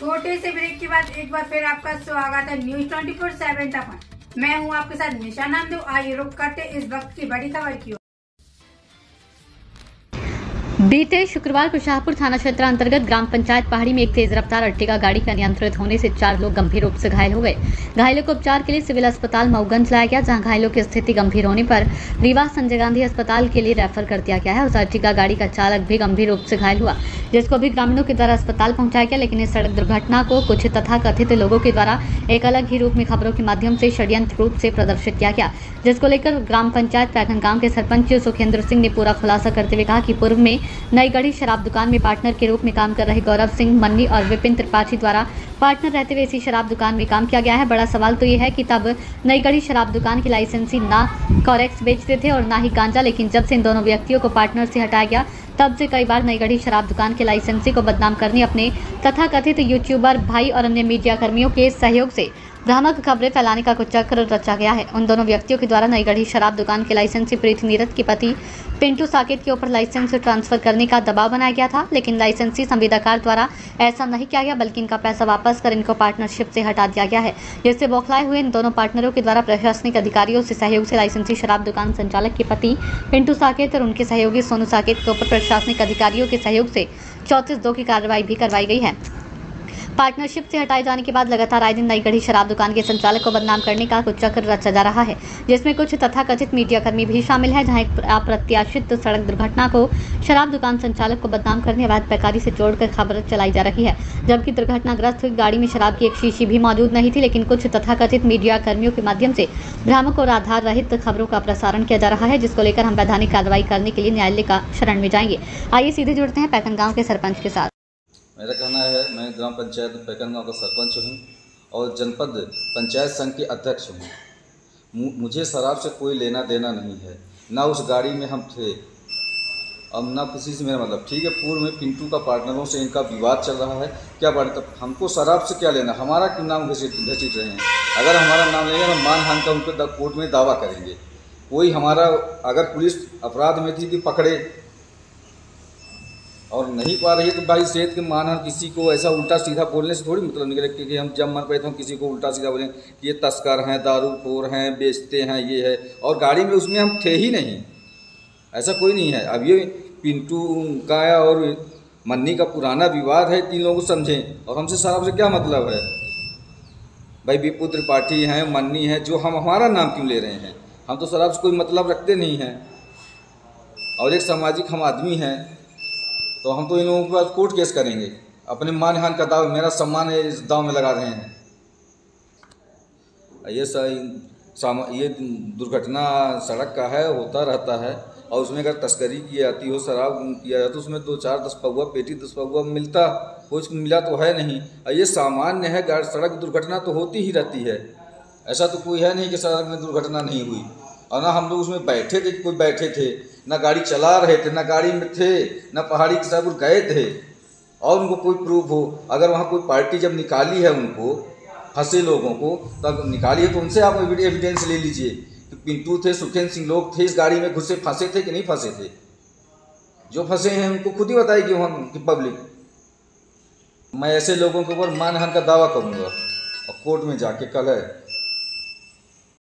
छोटे से ब्रेक के बाद एक बार फिर आपका स्वागत है न्यूज 24/7 तक। मैं हूं आपके साथ निशा नामदेव। आइए रुक करते इस वक्त की बड़ी खबर की ओर। बीते शुक्रवार को शाहपुर थाना क्षेत्र अंतर्गत ग्राम पंचायत पहाड़ी में एक तेज रफ्तार अर्टिगा गाड़ी का अनियंत्रित होने से 4 लोग गंभीर रूप से घायल हो गए। घायलों को उपचार के लिए सिविल अस्पताल मऊगंज लाया गया, जहां घायलों की स्थिति गंभीर होने पर रीवा संजय गांधी अस्पताल के लिए रेफर कर दिया गया है। उस अर्टिगा गाड़ी का चालक भी गंभीर रूप से घायल हुआ, जिसको भी ग्रामीणों के द्वारा अस्पताल पहुंचाया गया। लेकिन इस सड़क दुर्घटना को कुछ तथाकथित लोगों के द्वारा एक अलग ही रूप में खबरों के माध्यम से षड्यंत्र रूप से प्रदर्शित किया गया, जिसको लेकर ग्राम पंचायत पैखन गांव के सरपंच सुखेंद्र सिंह ने पूरा खुलासा करते हुए कहा कि पूर्व में नई गढ़ी शराब दुकान में पार्टनर के रूप में काम कर रहे गौरव सिंह मन्नी और विपिन त्रिपाठी द्वारा पार्टनर रहते हुए इसी शराब दुकान में काम किया गया है। बड़ा सवाल तो ये है कि तब नई गढ़ी शराब दुकान की लाइसेंसी ना कॉरेक्स बेचते थे और ना ही गांजा, लेकिन जब से इन दोनों व्यक्तियों को पार्टनर से हटाया गया तब से कई बार नई गढ़ी शराब दुकान के लाइसेंसी को बदनाम करने अपने तथाकथित यूट्यूबर भाई और अन्य मीडिया कर्मियों के सहयोग से भ्रामक खबरें फैलाने का कुछ चक्र रचा गया है। उन दोनों व्यक्तियों के द्वारा नई गढ़ी शराब दुकान के लाइसेंसी प्रीति नीरज के पति पिंटू साकेत के ऊपर लाइसेंस ट्रांसफर करने का दबाव बनाया गया था, लेकिन लाइसेंसी संविदाकार द्वारा ऐसा नहीं किया गया, बल्कि इनका पैसा वापस कर इनको पार्टनरशिप से हटा दिया गया है। जिससे बौखलाए हुए इन दोनों पार्टनरों के द्वारा प्रशासनिक अधिकारियों से सहयोग से लाइसेंसी शराब दुकान संचालक के पति पिंटू साकेत और उनके सहयोगी सोनू साकेत के ऊपर प्रशासनिक अधिकारियों के सहयोग से 34(2) की कार्रवाई भी करवाई गई है। पार्टनरशिप से हटाए जाने के बाद लगातार आए दिन नई गढ़ी शराब दुकान के संचालक को बदनाम करने का कुछ चक्र रचा जा रहा है, जिसमें कुछ तथाकथित मीडियाकर्मी भी शामिल हैं, जहां एक अप्रत्याशित सड़क दुर्घटना को शराब दुकान संचालक को बदनाम करने अवैध पैकारी से जोड़कर खबर चलाई जा रही है। जबकि दुर्घटनाग्रस्त हुई गाड़ी में शराब की एक शीशी भी मौजूद नहीं थी, लेकिन कुछ तथाकथित मीडिया कर्मियों के माध्यम से भ्रामक और आधार रहित खबरों का प्रसारण किया जा रहा है, जिसको लेकर हम वैधानिक कार्रवाई करने के लिए न्यायालय का शरण में जाएंगे। आइए सीधे जुड़ते हैं पैखन गाँव के सरपंच के साथ। मेरा कहना है, मैं ग्राम पंचायत पैखन गाँव का सरपंच हूँ और जनपद पंचायत संघ के अध्यक्ष हूँ। मुझे शराब से कोई लेना देना नहीं है, ना उस गाड़ी में हम थे, अब ना किसी से मेरा मतलब। ठीक है, पूर्व में पिंटू का पार्टनरों से इनका विवाद चल रहा है, क्या बात है, हमको शराब से क्या लेना, हमारा क्यों नाम घसीट रहे हैं। अगर हमारा नाम लेंगे हम मानहानि का उनके कोर्ट में दावा करेंगे। कोई हमारा अगर पुलिस अपराध में थी कि पकड़े और नहीं पा रही है तो भाई सेहत के मानहानि, किसी को ऐसा उल्टा सीधा बोलने से थोड़ी मतलब निकले कि हम जब मन पे तो हम किसी को उल्टा सीधा बोलें कि ये तस्कर हैं, दारूखोर हैं, बेचते हैं, ये है। और गाड़ी में उसमें हम थे ही नहीं, ऐसा कोई नहीं है। अब ये पिंटू का और मन्नी का पुराना विवाद है, 3 लोगों को समझें। और हमसे शराब से क्या मतलब है भाई, विपुल त्रिपाठी हैं, मन्नी है, जो हम हमारा नाम क्यों ले रहे हैं। हम तो शराब से कोई मतलब रखते नहीं हैं और एक सामाजिक हम आदमी हैं, तो हम तो इन लोगों के पास कोर्ट केस करेंगे। अपने मानहानि का दाव, मेरा सम्मान है, इस दाव में लगा रहे हैं। ये दुर्घटना सड़क का है, होता रहता है। और उसमें अगर तस्करी की जाती हो, शराब किया जाता तो उसमें 2-4 10 पौवा पेटी 10 पौवा मिलता, कुछ मिला तो है नहीं। ये सामान्य है, सड़क दुर्घटना तो होती ही रहती है। ऐसा तो कोई है नहीं कि सड़क में दुर्घटना नहीं हुई। और ना हम लोग उसमें बैठे थे, कोई बैठे थे, ना गाड़ी चला रहे थे, ना गाड़ी में थे, ना पहाड़ी के साथ गए थे। और उनको कोई प्रूफ हो, अगर वहाँ कोई पार्टी जब निकाली है उनको, फंसे लोगों को तब निकाली है, तो उनसे आप एविडेंस ले लीजिए कि पिंटू थे, सुखेंद्र सिंह लोग थे इस गाड़ी में, घुसे फंसे थे कि नहीं फंसे थे। जो फंसे हैं उनको खुद ही बताएगी वहाँ की पब्लिक। मैं ऐसे लोगों के ऊपर मानहानि का दावा करूँगा और कोर्ट में जाके कल है